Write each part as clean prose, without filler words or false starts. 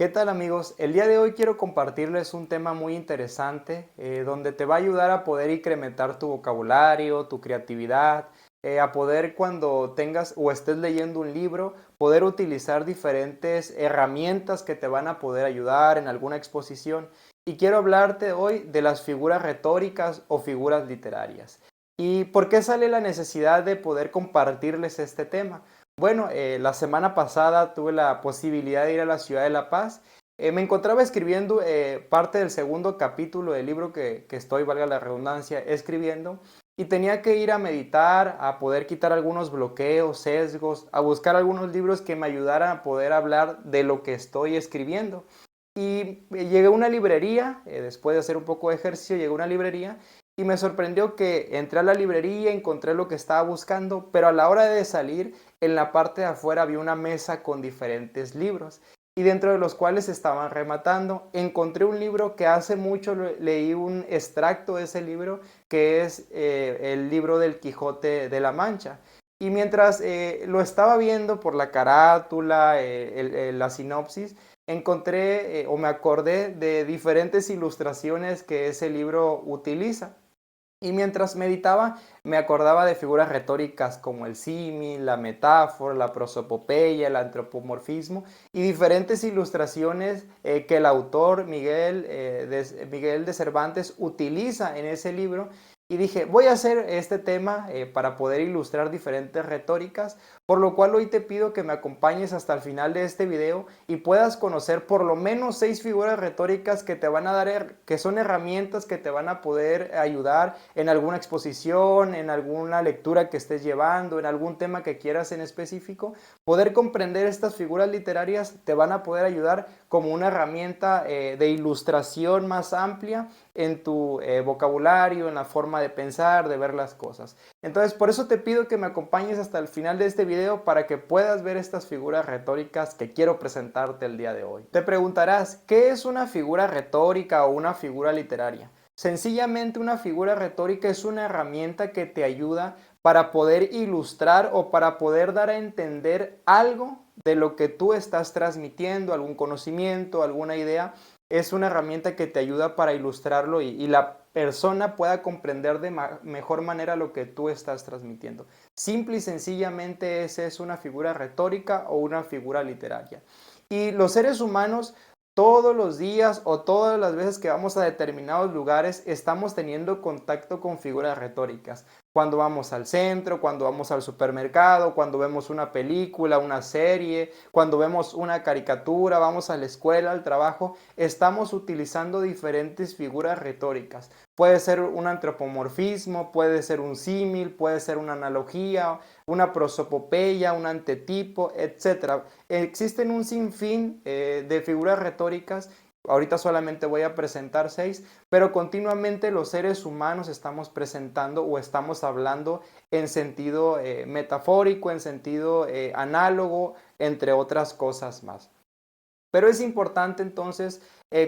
tal amigos? El día de hoy quiero compartirles un tema muy interesante donde te va a ayudar a poder incrementar tu vocabulario, tu creatividad, a poder cuando tengas o estés leyendo un libro, poder utilizar diferentes herramientas que te van a poder ayudar en alguna exposición. Y quiero hablarte hoy de las figuras retóricas o figuras literarias. ¿Y por qué sale la necesidad de poder compartirles este tema? Bueno, la semana pasada tuve la posibilidad de ir a la ciudad de La Paz. Me encontraba escribiendo parte del segundo capítulo del libro que estoy, valga la redundancia, escribiendo. Y tenía que ir a meditar, a poder quitar algunos bloqueos, sesgos, a buscar algunos libros que me ayudaran a poder hablar de lo que estoy escribiendo. Y llegué a una librería, después de hacer un poco de ejercicio, llegué a una librería y me sorprendió que entré a la librería, encontré lo que estaba buscando, pero a la hora de salir, en la parte de afuera había una mesa con diferentes libros y dentro de los cuales estaban rematando. Encontré un libro que hace mucho leí un extracto de ese libro, que es el libro del Quijote de la Mancha. Y mientras lo estaba viendo por la carátula, la sinopsis, encontré o me acordé de diferentes ilustraciones que ese libro utiliza. Y mientras meditaba, me acordaba de figuras retóricas como el símil, la metáfora, la prosopopeya, el antropomorfismo y diferentes ilustraciones que el autor Miguel de Cervantes utiliza en ese libro. Y dije, voy a hacer este tema para poder ilustrar diferentes retóricas, por lo cual hoy te pido que me acompañes hasta el final de este video y puedas conocer por lo menos 6 figuras retóricas que te van a dar, que son herramientas que te van a poder ayudar en alguna exposición, en alguna lectura que estés llevando, en algún tema que quieras en específico. Poder comprender estas figuras literarias te van a poder ayudar como una herramienta de ilustración más amplia en tu vocabulario, en la forma de pensar, de ver las cosas. Entonces, por eso te pido que me acompañes hasta el final de este video para que puedas ver estas figuras retóricas que quiero presentarte el día de hoy. Te preguntarás, ¿qué es una figura retórica o una figura literaria? Sencillamente una figura retórica es una herramienta que te ayuda para poder ilustrar o para poder dar a entender algo de lo que tú estás transmitiendo, algún conocimiento, alguna idea. Es una herramienta que te ayuda para ilustrarlo y la persona pueda comprender de mejor manera lo que tú estás transmitiendo. Simple y sencillamente esa es una figura retórica o una figura literaria. Y los seres humanos todos los días o todas las veces que vamos a determinados lugares estamos teniendo contacto con figuras retóricas. Cuando vamos al centro, cuando vamos al supermercado, cuando vemos una película, una serie, cuando vemos una caricatura, vamos a la escuela, al trabajo, estamos utilizando diferentes figuras retóricas. Puede ser un antropomorfismo, puede ser un símil, puede ser una analogía, una prosopopeya, un antetipo, etcétera. Existen un sinfín de figuras retóricas. Ahorita solamente voy a presentar 6, pero continuamente los seres humanos estamos presentando o estamos hablando en sentido metafórico, en sentido análogo, entre otras cosas más. Pero es importante entonces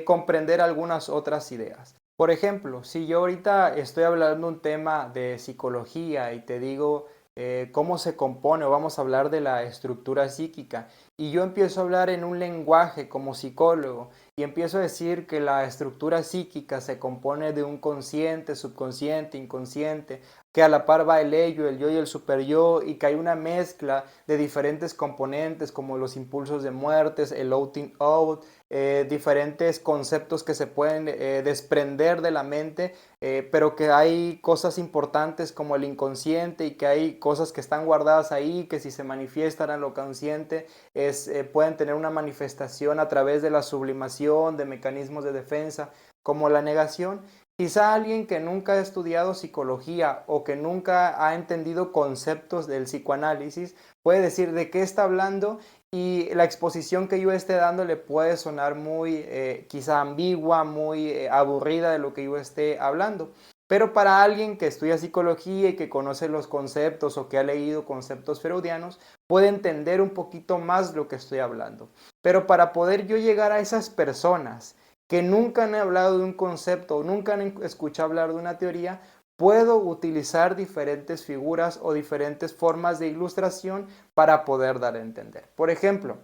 comprender algunas otras ideas. Por ejemplo, si yo ahorita estoy hablando un tema de psicología y te digo cómo se compone o vamos a hablar de la estructura psíquica y yo empiezo a hablar en un lenguaje como psicólogo y empiezo a decir que la estructura psíquica se compone de un consciente, subconsciente, inconsciente, que a la par va el ello, el yo y el superyo y que hay una mezcla de diferentes componentes como los impulsos de muertes, el outing out, diferentes conceptos que se pueden desprender de la mente, pero que hay cosas importantes como el inconsciente y que hay cosas que están guardadas ahí, que si se manifiestan en lo consciente pueden tener una manifestación a través de la sublimación, de mecanismos de defensa, como la negación. Quizá alguien que nunca ha estudiado psicología o que nunca ha entendido conceptos del psicoanálisis puede decir de qué está hablando y la exposición que yo esté dando le puede sonar muy quizá ambigua, muy aburrida de lo que yo esté hablando. Pero para alguien que estudia psicología y que conoce los conceptos o que ha leído conceptos freudianos, puede entender un poquito más lo que estoy hablando. Pero para poder yo llegar a esas personas que nunca han hablado de un concepto o nunca han escuchado hablar de una teoría, puedo utilizar diferentes figuras o diferentes formas de ilustración para poder dar a entender. Por ejemplo,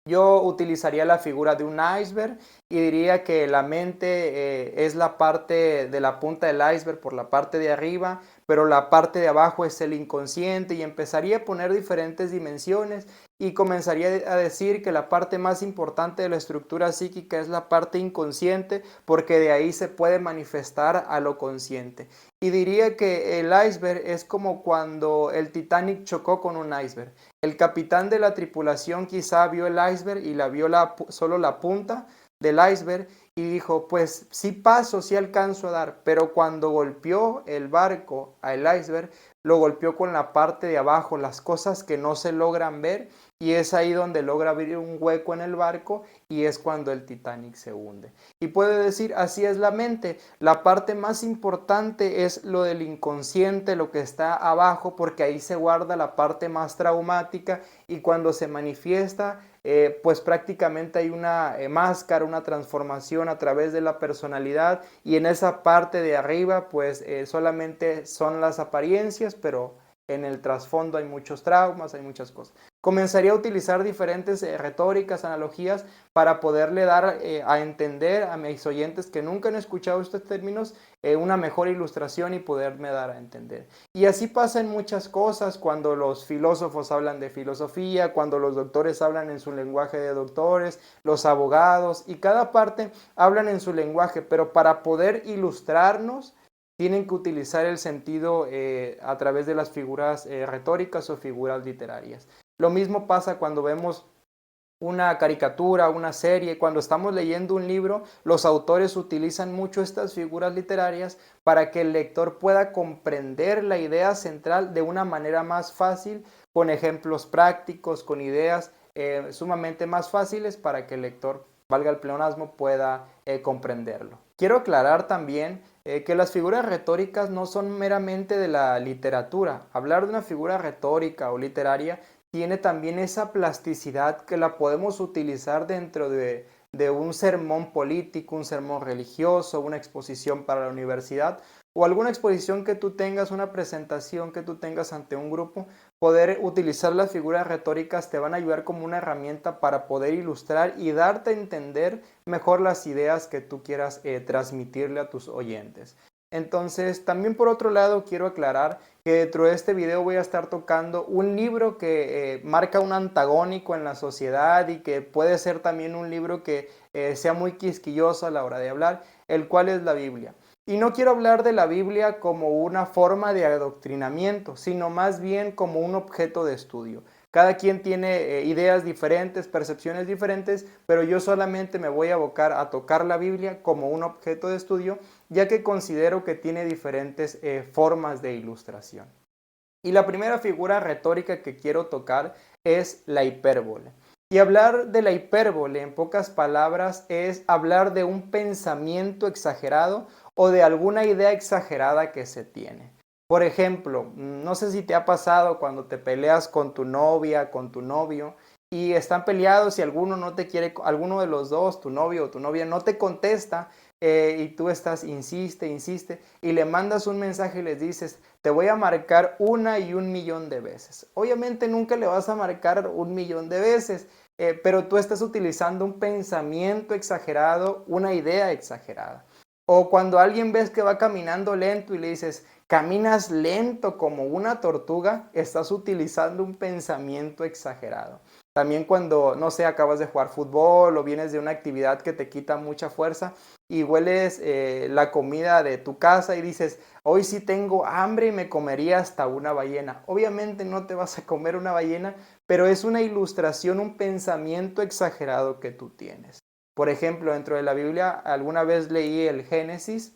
Yo utilizaría la figura de un iceberg y diría que la mente es la parte de la punta del iceberg por la parte de arriba, pero la parte de abajo es el inconsciente y empezaría a poner diferentes dimensiones y comenzaría a decir que la parte más importante de la estructura psíquica es la parte inconsciente porque de ahí se puede manifestar a lo consciente. Y diría que el iceberg es como cuando el Titanic chocó con un iceberg. El capitán de la tripulación quizá vio el iceberg y la vio solo la punta del iceberg y dijo, pues sí paso, sí alcanzo a dar, pero cuando golpeó el barco al iceberg, lo golpeó con la parte de abajo, las cosas que no se logran ver, y es ahí donde logra abrir un hueco en el barco y es cuando el Titanic se hunde. Y puede decir, así es la mente, la parte más importante es lo del inconsciente, lo que está abajo, porque ahí se guarda la parte más traumática y cuando se manifiesta, pues prácticamente hay una máscara, una transformación a través de la personalidad y en esa parte de arriba pues solamente son las apariencias, pero en el trasfondo hay muchos traumas, hay muchas cosas. Comenzaría a utilizar diferentes retóricas, analogías para poderle dar a entender a mis oyentes que nunca han escuchado estos términos una mejor ilustración y poderme dar a entender. Y así pasa en muchas cosas, cuando los filósofos hablan de filosofía, cuando los doctores hablan en su lenguaje de doctores, los abogados y cada parte hablan en su lenguaje, pero para poder ilustrarnos tienen que utilizar el sentido a través de las figuras retóricas o figuras literarias. Lo mismo pasa cuando vemos una caricatura, una serie, cuando estamos leyendo un libro, los autores utilizan mucho estas figuras literarias para que el lector pueda comprender la idea central de una manera más fácil, con ejemplos prácticos, con ideas sumamente más fáciles para que el lector, valga el pleonasmo, pueda comprenderlo. Quiero aclarar también que las figuras retóricas no son meramente de la literatura. Hablar de una figura retórica o literaria tiene también esa plasticidad que la podemos utilizar dentro de un sermón político, un sermón religioso, una exposición para la universidad o alguna exposición que tú tengas, una presentación que tú tengas ante un grupo. Poder utilizar las figuras retóricas te van a ayudar como una herramienta para poder ilustrar y darte a entender mejor las ideas que tú quieras transmitirle a tus oyentes. Entonces, también por otro lado, quiero aclarar que dentro de este video voy a estar tocando un libro que marca un antagónico en la sociedad y que puede ser también un libro que sea muy quisquilloso a la hora de hablar, el cual es la Biblia. Y no quiero hablar de la Biblia como una forma de adoctrinamiento, sino más bien como un objeto de estudio. Cada quien tiene ideas diferentes, percepciones diferentes, pero yo solamente me voy a abocar a tocar la Biblia como un objeto de estudio, ya que considero que tiene diferentes formas de ilustración. Y la primera figura retórica que quiero tocar es la hipérbole. Y hablar de la hipérbole, en pocas palabras, es hablar de un pensamiento exagerado o de alguna idea exagerada que se tiene. Por ejemplo, no sé si te ha pasado cuando te peleas con tu novia, con tu novio, y están peleados y alguno no te quiere, alguno de los dos, tu novio o tu novia, no te contesta y tú estás, insiste, insiste, y le mandas un mensaje y les dices, te voy a marcar 1.000.000 de veces. Obviamente nunca le vas a marcar 1.000.000 de veces, pero tú estás utilizando un pensamiento exagerado, una idea exagerada. O cuando alguien ves que va caminando lento y le dices, caminas lento como una tortuga, estás utilizando un pensamiento exagerado. También cuando, no sé, acabas de jugar fútbol o vienes de una actividad que te quita mucha fuerza y hueles la comida de tu casa y dices, hoy sí tengo hambre y me comería hasta una ballena. Obviamente no te vas a comer una ballena, pero es una ilustración, un pensamiento exagerado que tú tienes. Por ejemplo, dentro de la Biblia, alguna vez leí el Génesis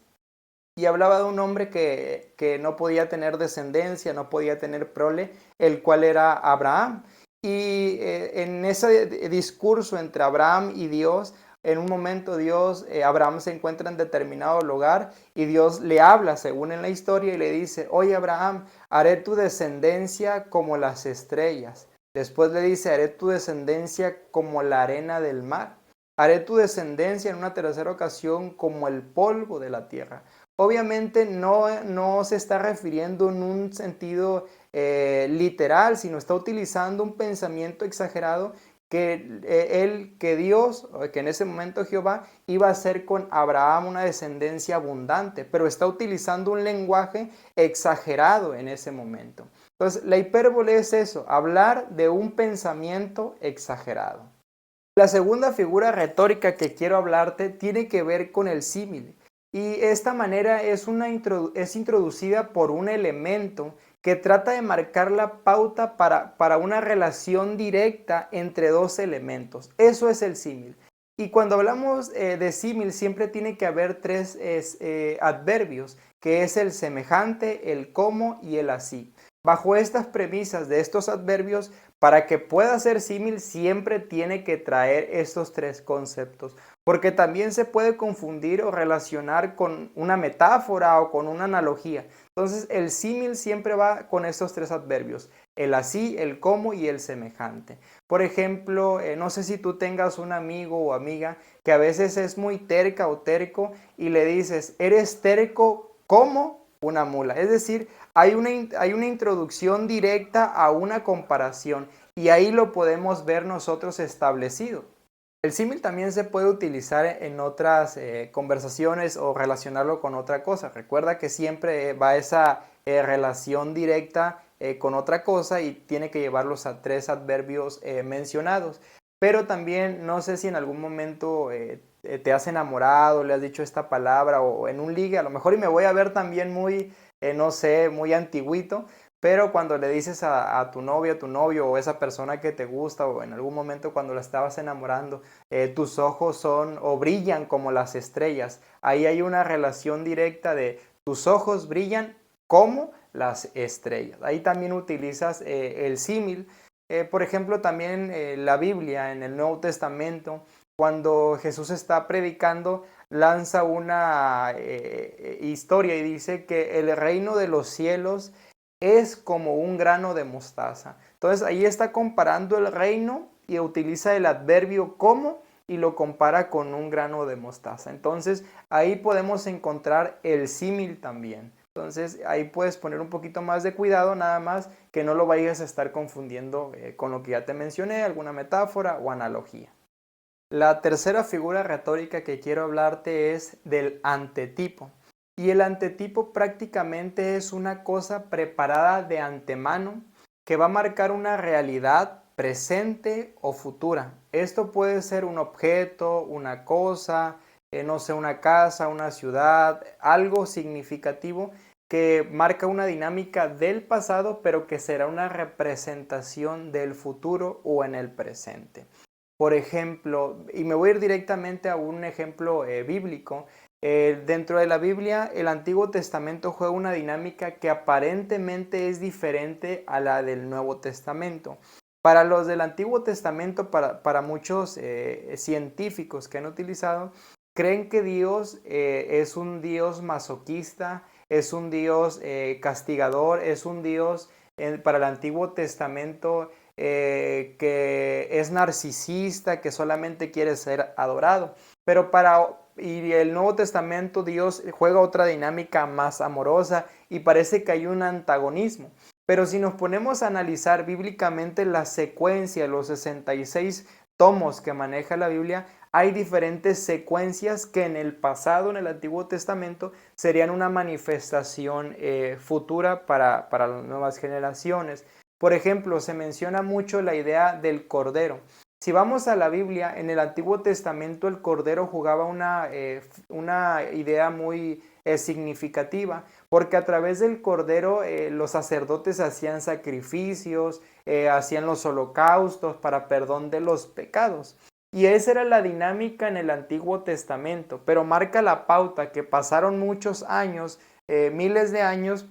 y hablaba de un hombre que no podía tener descendencia, no podía tener prole, el cual era Abraham. Y en ese discurso entre Abraham y Dios, en un momento Dios, Abraham se encuentra en determinado lugar y Dios le habla, según en la historia, y le dice, oye Abraham, haré tu descendencia como las estrellas. Después le dice, haré tu descendencia como la arena del mar. Haré tu descendencia en una tercera ocasión como el polvo de la tierra. Obviamente no se está refiriendo en un sentido literal, sino está utilizando un pensamiento exagerado que Dios, o que en ese momento Jehová, iba a hacer con Abraham una descendencia abundante, pero está utilizando un lenguaje exagerado en ese momento. Entonces, la hipérbole es eso, hablar de un pensamiento exagerado. La segunda figura retórica que quiero hablarte tiene que ver con el símil. Y esta manera es introducida por un elemento que trata de marcar la pauta para una relación directa entre dos elementos. Eso es el símil. Y cuando hablamos de símil siempre tiene que haber tres adverbios, que es el semejante, el como y el así. Bajo estas premisas de estos adverbios, para que pueda ser símil siempre tiene que traer estos tres conceptos, porque también se puede confundir o relacionar con una metáfora o con una analogía. Entonces el símil siempre va con estos tres adverbios, el así, el cómo y el semejante. Por ejemplo, no sé si tú tengas un amigo o amiga que a veces es muy terca o terco y le dices, eres terco como una mula. Es decir, hay una introducción directa a una comparación y ahí lo podemos ver nosotros establecido. El símil también se puede utilizar en otras conversaciones o relacionarlo con otra cosa. Recuerda que siempre va esa relación directa con otra cosa y tiene que llevarlos a tres adverbios mencionados. Pero también no sé si en algún momento te has enamorado, le has dicho esta palabra o en un ligue, a lo mejor y me voy a ver también muy, no sé, muy antiguito, pero cuando le dices a tu novia, a tu novio o esa persona que te gusta o en algún momento cuando la estabas enamorando, tus ojos son o brillan como las estrellas. Ahí hay una relación directa de tus ojos brillan como las estrellas. Ahí también utilizas el símil. Por ejemplo, también la Biblia en el Nuevo Testamento, cuando Jesús está predicando, lanza una historia y dice que el reino de los cielos es como un grano de mostaza. Entonces ahí está comparando el reino y utiliza el adverbio como y lo compara con un grano de mostaza. Entonces ahí podemos encontrar el símil también. Entonces ahí puedes poner un poquito más de cuidado, nada más que no lo vayas a estar confundiendo con lo que ya te mencioné, alguna metáfora o analogía. La tercera figura retórica que quiero hablarte es del antetipo. Y el antetipo prácticamente es una cosa preparada de antemano que va a marcar una realidad presente o futura. Esto puede ser un objeto, una cosa, no sé, una casa, una ciudad, algo significativo que marca una dinámica del pasado, pero que será una representación del futuro o en el presente. Por ejemplo, y me voy a ir directamente a un ejemplo bíblico. Dentro de la Biblia, el Antiguo Testamento juega una dinámica que aparentemente es diferente a la del Nuevo Testamento. Para los del Antiguo Testamento, para muchos científicos que han utilizado, creen que Dios es un Dios masoquista, es un Dios castigador, es un Dios para el Antiguo Testamento que es narcisista, que solamente quiere ser adorado. Pero y el Nuevo Testamento Dios juega otra dinámica más amorosa y parece que hay un antagonismo. Pero si nos ponemos a analizar bíblicamente la secuencia, los 66 tomos que maneja la Biblia, hay diferentes secuencias que en el pasado, en el Antiguo Testamento, serían una manifestación futura para las nuevas generaciones. Por ejemplo, se menciona mucho la idea del cordero. Si vamos a la Biblia, en el Antiguo Testamento el cordero jugaba una idea muy significativa, porque a través del cordero los sacerdotes hacían sacrificios, hacían los holocaustos para perdón de los pecados. Y esa era la dinámica en el Antiguo Testamento, pero marca la pauta que pasaron muchos años, miles de años,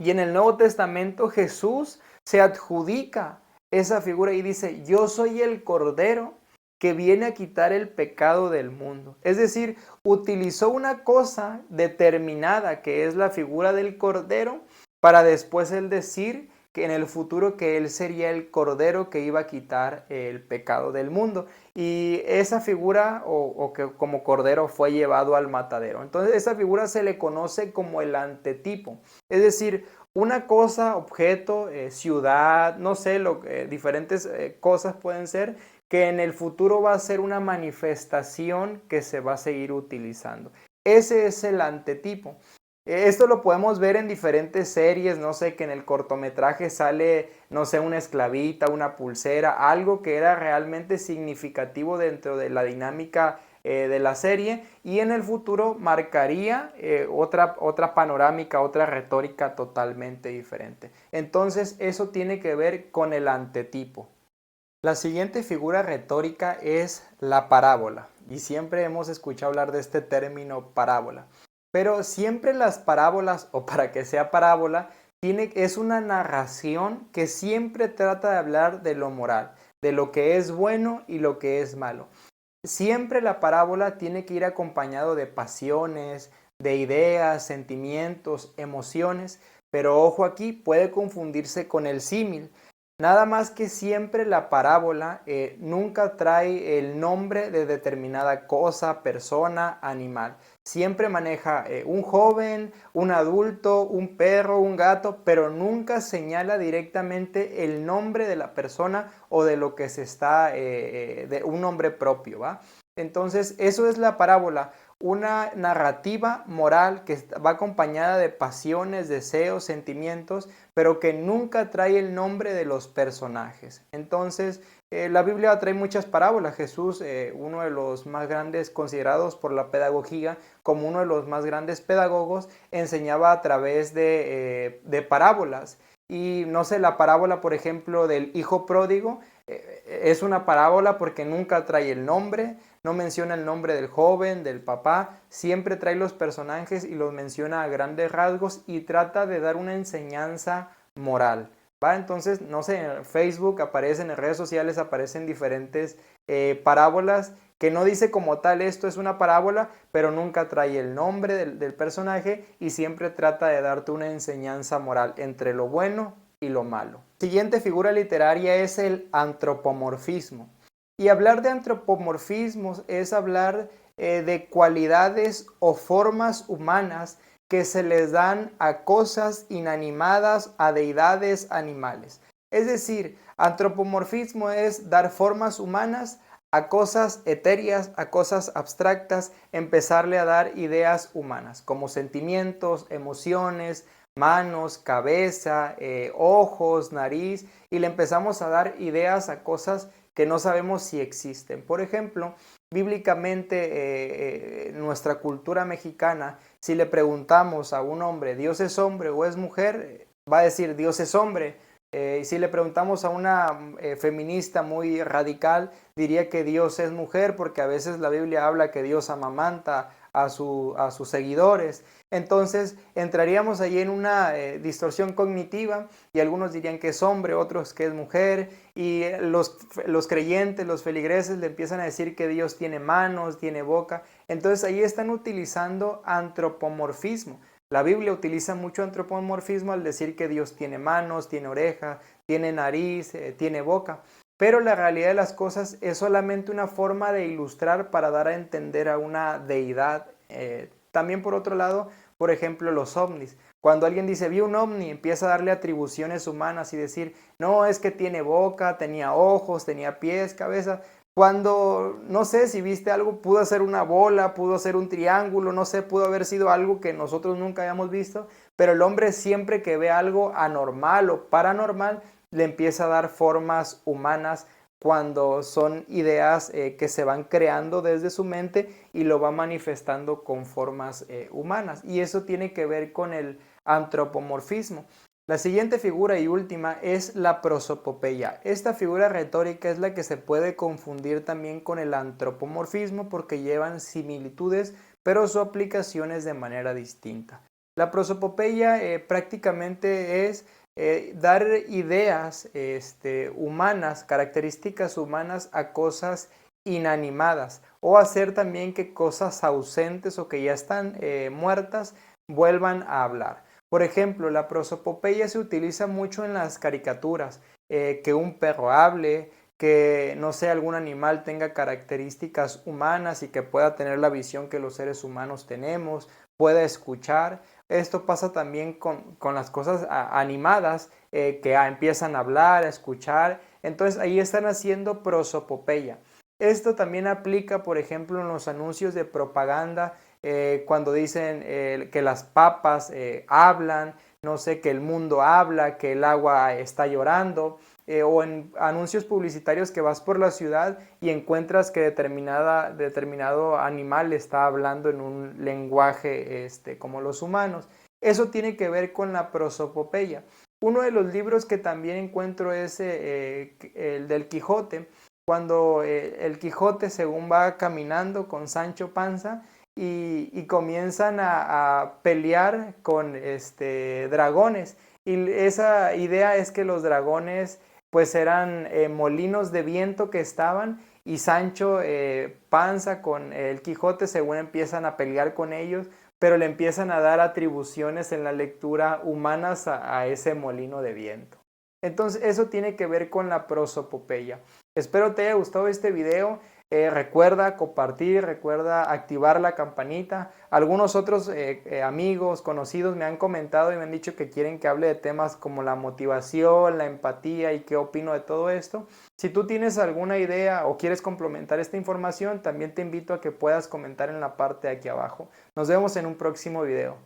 y en el Nuevo Testamento Jesús se adjudica esa figura y dice, yo soy el Cordero que viene a quitar el pecado del mundo. Es decir, utilizó una cosa determinada que es la figura del Cordero para después él decir que en el futuro que él sería el Cordero que iba a quitar el pecado del mundo. Y esa figura o que como Cordero fue llevado al matadero. Entonces esa figura se le conoce como el antetipo. Es decir, una cosa, objeto, ciudad, no sé, diferentes cosas pueden ser que en el futuro va a ser una manifestación que se va a seguir utilizando. Ese es el antetipo. Esto lo podemos ver en diferentes series, no sé, que en el cortometraje sale, no sé, una esclavita, una pulsera, algo que era realmente significativo dentro de la dinámica de la serie, y en el futuro marcaría otra panorámica, otra retórica totalmente diferente. Entonces eso tiene que ver con el antetipo. La siguiente figura retórica es la parábola, y siempre hemos escuchado hablar de este término parábola. Pero siempre las parábolas, o para que sea parábola, es una narración que siempre trata de hablar de lo moral, de lo que es bueno y lo que es malo. Siempre la parábola tiene que ir acompañado de pasiones, de ideas, sentimientos, emociones, pero ojo aquí, puede confundirse con el símil. Nada más que siempre la parábola nunca trae el nombre de determinada cosa, persona, animal. Siempre maneja un joven, un adulto, un perro, un gato, pero nunca señala directamente el nombre de la persona o de lo que se está, de un nombre propio, ¿va? Entonces, eso es la parábola, una narrativa moral que va acompañada de pasiones, deseos, sentimientos, pero que nunca trae el nombre de los personajes. Entonces, la Biblia trae muchas parábolas. Jesús, uno de los más grandes, considerados por la pedagogía como uno de los más grandes pedagogos, enseñaba a través de parábolas. Y no sé, la parábola, por ejemplo, del hijo pródigo, es una parábola porque nunca trae el nombre, no menciona el nombre del joven, del papá, siempre trae los personajes y los menciona a grandes rasgos y trata de dar una enseñanza moral, ¿va? Entonces, no sé, en Facebook aparecen, en redes sociales aparecen diferentes parábolas que no dice como tal esto es una parábola, pero nunca trae el nombre del personaje y siempre trata de darte una enseñanza moral entre lo bueno y lo malo. Siguiente figura literaria es el antropomorfismo. Y hablar de antropomorfismos es hablar de cualidades o formas humanas que se les dan a cosas inanimadas, a deidades animales. Es decir, antropomorfismo es dar formas humanas a cosas etéreas, a cosas abstractas, empezarle a dar ideas humanas, como sentimientos, emociones, manos, cabeza, ojos, nariz, y le empezamos a dar ideas a cosas que no sabemos si existen. Por ejemplo, bíblicamente nuestra cultura mexicana, si le preguntamos a un hombre, ¿Dios es hombre o es mujer? Va a decir, Dios es hombre. Y si le preguntamos a una feminista muy radical, diría que Dios es mujer, porque a veces la Biblia habla que Dios amamanta a sus seguidores. Entonces entraríamos allí en una distorsión cognitiva y algunos dirían que es hombre, otros que es mujer, y los creyentes, los feligreses le empiezan a decir que Dios tiene manos, tiene boca. Entonces ahí están utilizando antropomorfismo. La Biblia utiliza mucho antropomorfismo al decir que Dios tiene manos, tiene oreja, tiene nariz, tiene boca. Pero la realidad de las cosas es solamente una forma de ilustrar para dar a entender a una deidad. También por otro lado, por ejemplo, los ovnis. Cuando alguien dice, vi un ovni, empieza a darle atribuciones humanas y decir, no, es que tiene boca, tenía ojos, tenía pies, cabeza. Cuando, no sé, si viste algo, pudo ser una bola, pudo ser un triángulo, no sé, pudo haber sido algo que nosotros nunca hayamos visto, pero el hombre siempre que ve algo anormal o paranormal, le empieza a dar formas humanas cuando son ideas que se van creando desde su mente y lo va manifestando con formas humanas. Y eso tiene que ver con el antropomorfismo. La siguiente figura y última es la prosopopeya. Esta figura retórica es la que se puede confundir también con el antropomorfismo porque llevan similitudes, pero su aplicación es de manera distinta. La prosopopeya prácticamente es dar ideas humanas, características humanas a cosas inanimadas o hacer también que cosas ausentes o que ya están muertas vuelvan a hablar. Por ejemplo, la prosopopeya se utiliza mucho en las caricaturas, que un perro hable, que no sé, algún animal tenga características humanas y que pueda tener la visión que los seres humanos tenemos, pueda escuchar. Esto pasa también con las cosas animadas que empiezan a hablar, a escuchar Entonces ahí están haciendo prosopopeya. Esto también aplica, por ejemplo, en los anuncios de propaganda, cuando dicen que las papas hablan, no sé, que el mundo habla, que el agua está llorando, o en anuncios publicitarios que vas por la ciudad y encuentras que determinado animal está hablando en un lenguaje como los humanos. Eso tiene que ver con la prosopopeya. Uno de los libros que también encuentro es el del Quijote, cuando el Quijote según va caminando con Sancho Panza y comienzan a pelear con dragones. Y esa idea es que los dragones pues eran molinos de viento que estaban y Sancho Panza con el Quijote según empiezan a pelear con ellos, pero le empiezan a dar atribuciones en la lectura humanas a ese molino de viento. Entonces eso tiene que ver con la prosopopeya. Espero te haya gustado este video. Recuerda compartir, recuerda activar la campanita. Algunos otros amigos, conocidos me han comentado y me han dicho que quieren que hable de temas como la motivación, la empatía y qué opino de todo esto. Si tú tienes alguna idea o quieres complementar esta información, también te invito a que puedas comentar en la parte de aquí abajo. Nos vemos en un próximo video.